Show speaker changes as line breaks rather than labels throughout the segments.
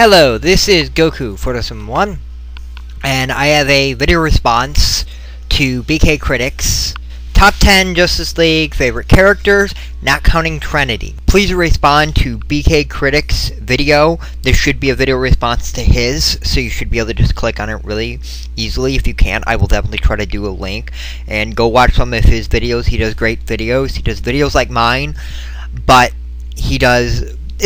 Hello, this is Goku Photosim1, and I have a video response to BKcritic's Top 10 Justice League Favorite Characters, not counting Trinity. Please respond to BKcritic's video. This should be a video response to his, so you should be able to just click on it really easily. If you can't, I will definitely try to do a link, and go watch some of his videos. He does great videos. He does videos like mine, but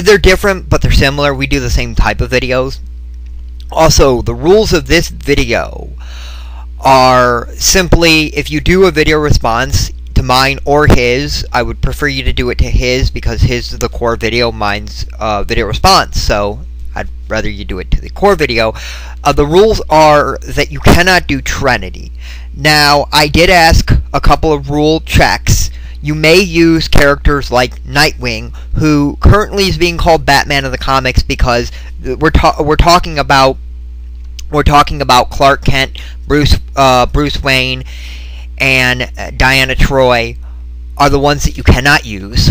they're different, but they're similar. We do the same type of videos. Also, the rules of this video are simply, if you do a video response to mine or his, I would prefer you to do it to his, because his is the core video, mine's video response, so I'd rather you do it to the core video. The rules are that you cannot do Trinity. Now, I did ask a couple of rule checks. You may use characters like Nightwing, who currently is being called Batman in the comics because we're talking about Clark Kent, Bruce Wayne, and Diana Troy are the ones that you cannot use.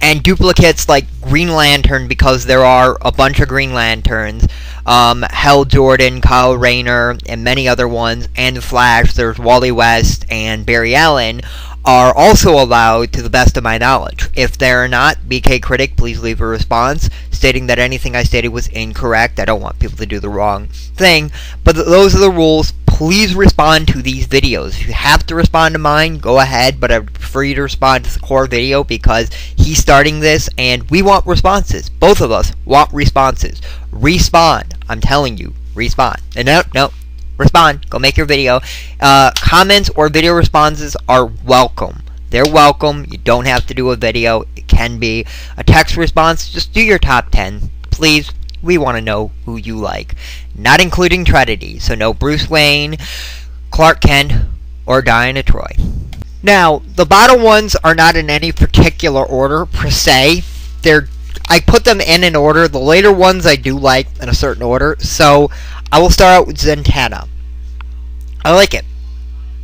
And duplicates like Green Lantern, because there are a bunch of Green Lanterns, Hal Jordan, Kyle Rayner, and many other ones, and the Flash, there's Wally West and Barry Allen, are also allowed, to the best of my knowledge. If they're not, BKcritic, please leave a response stating that anything I stated was incorrect. I don't want people to do the wrong thing, but those are the rules. Please respond to these videos. If you have to respond to mine, go ahead, but I would prefer you to respond to the core video, because he's starting this, and we want responses. Both of us want responses. Respond. I'm telling you, respond. And no. Respond. Go make your video. Comments or video responses are welcome. They're welcome. You don't have to do a video. It can be a text response. Just do your top 10. Please. We want to know who you like. Not including Trinity. So no Bruce Wayne, Clark Kent, or Diana Troy. Now, the bottom ones are not in any particular order, per se. I put them in an order. The later ones I do like in a certain order. So I will start out with Zinc Atom. I like it.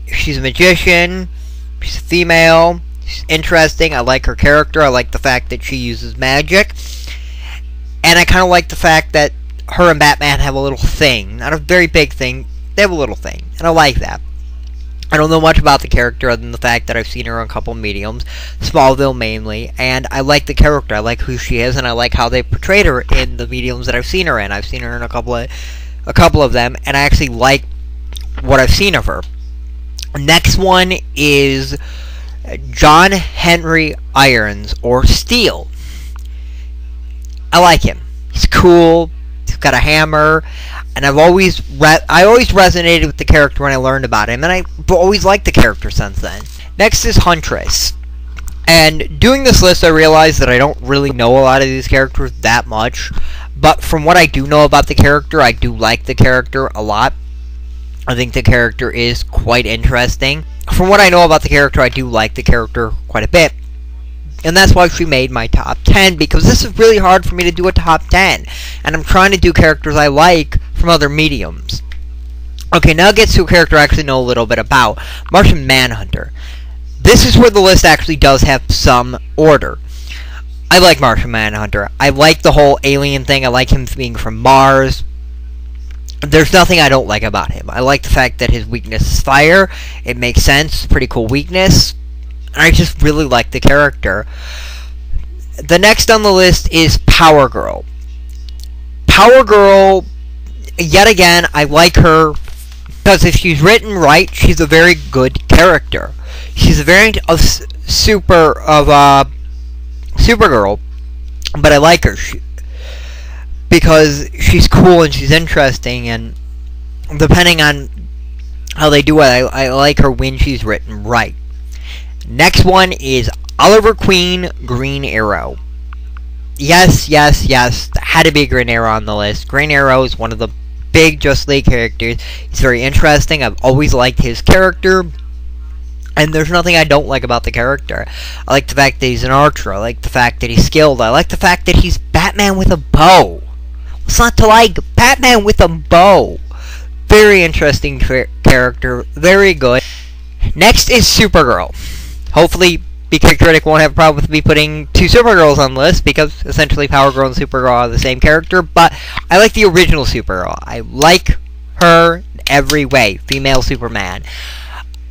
She's a magician. She's a female. She's interesting. I like her character. I like the fact that she uses magic. And I kind of like the fact that her and Batman have a little thing. Not a very big thing. They have a little thing. And I like that. I don't know much about the character other than the fact that I've seen her on a couple mediums, Smallville mainly, and I like the character. I like who she is, and I like how they portrayed her in the mediums that I've seen her in. I've seen her in a couple of them, and I actually like what I've seen of her. Next one is John Henry Irons, or Steel. I like him. He's cool. He's got a hammer. And I always resonated with the character when I learned about him, and I've always liked the character since then. Next is Huntress. And doing this list, I realized that I don't really know a lot of these characters that much. But from what I do know about the character, I do like the character a lot. I think the character is quite interesting. From what I know about the character, I do like the character quite a bit. And that's why she made my top 10, because this is really hard for me to do a top 10. And I'm trying to do characters I like from other mediums. Okay, now it gets to a character I actually know a little bit about. Martian Manhunter. This is where the list actually does have some order. I like Martian Manhunter. I like the whole alien thing. I like him being from Mars. There's nothing I don't like about him. I like the fact that his weakness is fire. It makes sense. Pretty cool weakness. I just really like the character. The next on the list is Power Girl. Power Girl, yet again, I like her because if she's written right, she's a very good character. She's a variant of Supergirl, but I like her because she's cool and she's interesting, and depending on how they do it, I like her when she's written right. Next one is Oliver Queen, Green Arrow. Yes. Had to be a Green Arrow on the list. Green Arrow is one of the big Justice League characters. He's very interesting. I've always liked his character. And there's nothing I don't like about the character. I like the fact that he's an archer. I like the fact that he's skilled. I like the fact that he's Batman with a bow. What's not to like? Batman with a bow. Very interesting character. Very good. Next is Supergirl. Hopefully, BKcritic won't have a problem with me putting two Supergirls on the list, because essentially Power Girl and Supergirl are the same character, but I like the original Supergirl. I like her in every way. Female Superman.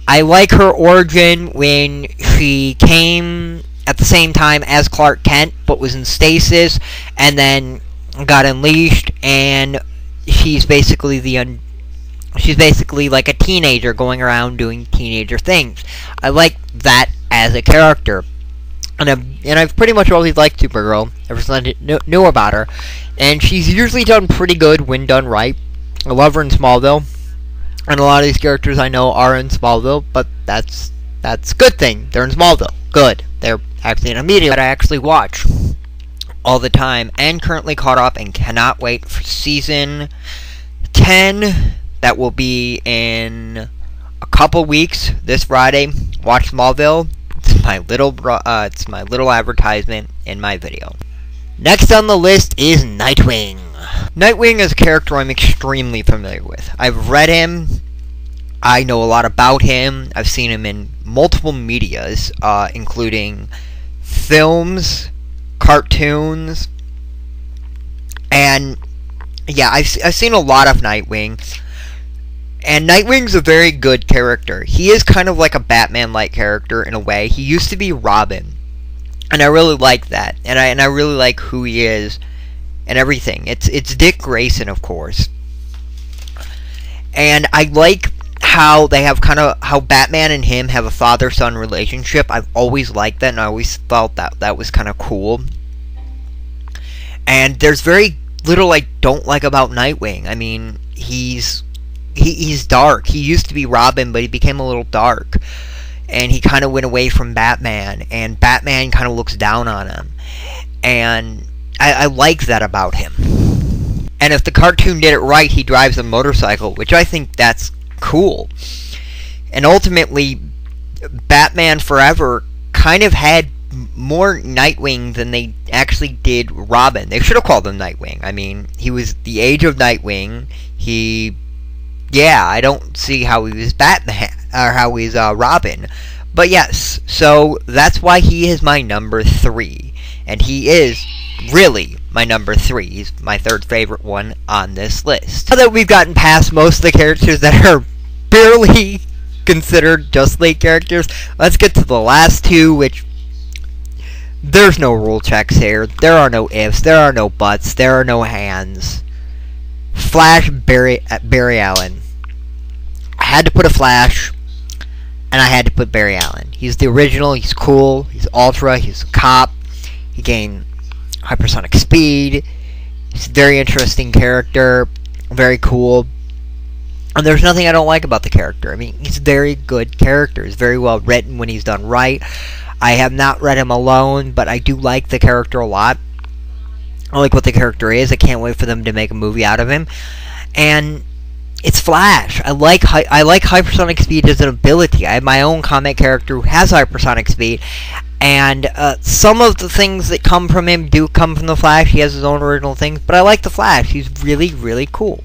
I like her origin when she came at the same time as Clark Kent, but was in stasis, and then got unleashed, and she's basically like a teenager going around doing teenager things. I like that as a character, and I've pretty much always liked Supergirl ever since I knew about her, and she's usually done pretty good when done right. I love her in Smallville, and a lot of these characters I know are in Smallville, but that's a good thing. They're in Smallville. Good. They're actually in a media that I actually watch all the time, and currently caught up and cannot wait for season 10. That will be in a couple weeks. This Friday. Watch Smallville. It's my little advertisement in my video. Next on the list is Nightwing. Nightwing is a character I'm extremely familiar with. I've read him. I know a lot about him. I've seen him in multiple medias, including films, cartoons, and yeah, I've seen a lot of Nightwing. And Nightwing's a very good character. He is kind of like a Batman-like character in a way. He used to be Robin, and I really like that. And I really like who he is and everything. It's Dick Grayson, of course. And I like how they have how Batman and him have a father-son relationship. I've always liked that, and I always felt that was kind of cool. And there's very little I don't like about Nightwing. I mean, he's dark. He used to be Robin, but he became a little dark. And he kind of went away from Batman, and Batman kind of looks down on him. And I like that about him. And if the cartoon did it right, he drives a motorcycle, which I think that's cool. And ultimately, Batman Forever kind of had more Nightwing than they actually did Robin. They should have called him Nightwing. I mean, he was the age of Nightwing. I don't see how he was Batman, or how he's Robin. But yes, so that's why he is my number 3. And he is really my number 3. He's my third favorite one on this list. Now that we've gotten past most of the characters that are barely considered just lead characters, let's get to the last two, which there's no rule checks here. There are no ifs, there are no buts, there are no hands. Flash, Barry Allen. I had to put a Flash, and I had to put Barry Allen. He's the original, he's cool, he's ultra, he's a cop, he gained hypersonic speed, he's a very interesting character, very cool, and there's nothing I don't like about the character. I mean, he's a very good character, he's very well written when he's done right. I have not read him alone, but I do like the character a lot. I like what the character is. I can't wait for them to make a movie out of him. And it's Flash. I like hypersonic speed as an ability. I have my own comic character who has hypersonic speed, and some of the things that come from him do come from the Flash. He has his own original things, but I like the Flash. He's really, really cool.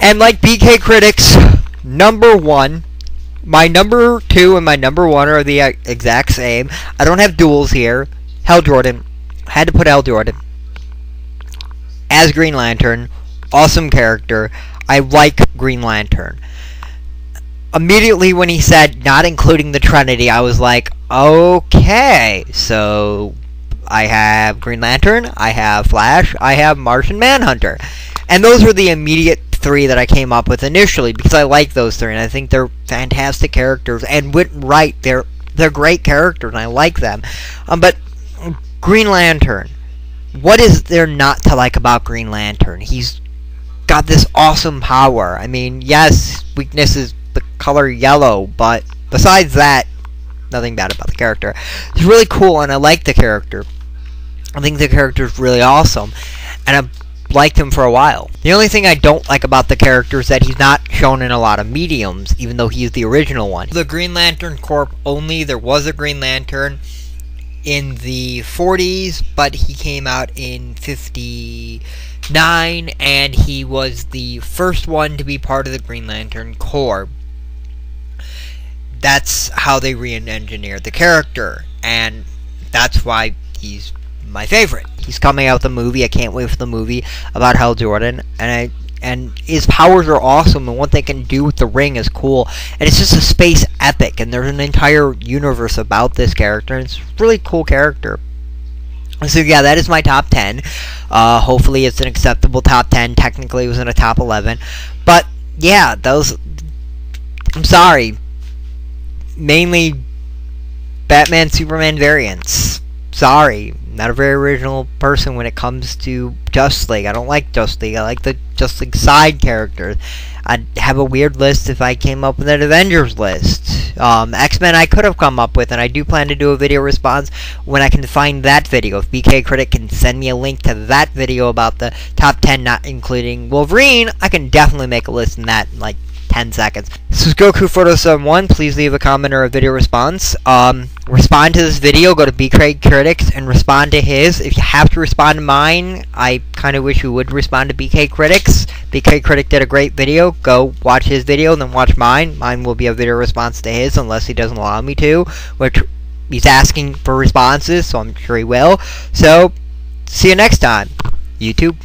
And like BKcritic's number 1, my number 2 and my number 1 are the exact same. I don't have duels here. Hal Jordan. I had to put Hal Jordan as Green Lantern. Awesome character. I like Green Lantern. Immediately when he said not including the Trinity, I was like, okay, so I have Green Lantern, I have Flash, I have Martian Manhunter. And those were the immediate 3 that I came up with initially, because I like those 3, and I think they're fantastic characters, and went right, they're great characters, and I like them. But Green Lantern, what is there not to like about Green Lantern? He's got this awesome power. I mean, yes, weakness is the color yellow, but besides that, nothing bad about the character. He's really cool, and I like the character. I think the character is really awesome, and I've liked him for a while. The only thing I don't like about the character is that he's not shown in a lot of mediums, even though he's the original one. The Green Lantern Corps only, there was a Green Lantern in the 40s, but he came out in 59, and he was the first one to be part of the Green Lantern Corps. That's how they re-engineered the character. and that's why he's my favorite. He's coming out with a movie. I can't wait for the movie about Hal Jordan, and his powers are awesome, and what they can do with the ring is cool, and it's just a space epic, and there's an entire universe about this character, and it's a really cool character. So yeah, that is my top 10. Hopefully it's an acceptable top 10. Technically it was in a top 11, but yeah, those, I'm sorry, mainly Batman Superman variants. Sorry, not a very original person when it comes to Justice League. I don't like Justice League. I like the Justice League side characters. I'd have a weird list if I came up with an Avengers list. X-Men I could have come up with, and I do plan to do a video response when I can find that video. If BKcritic can send me a link to that video about the top 10, not including Wolverine, I can definitely make a list in that in like 10 seconds. This is Goku Photo 71. Please leave a comment or a video response. Respond to this video. Go to BKcritic and respond to his. If you have to respond to mine, I kind of wish you would respond to BKcritic's. BKcritic did a great video. Go watch his video, then watch mine. Mine will be a video response to his, unless he doesn't allow me to, which he's asking for responses, so I'm sure he will. So, see you next time, YouTube.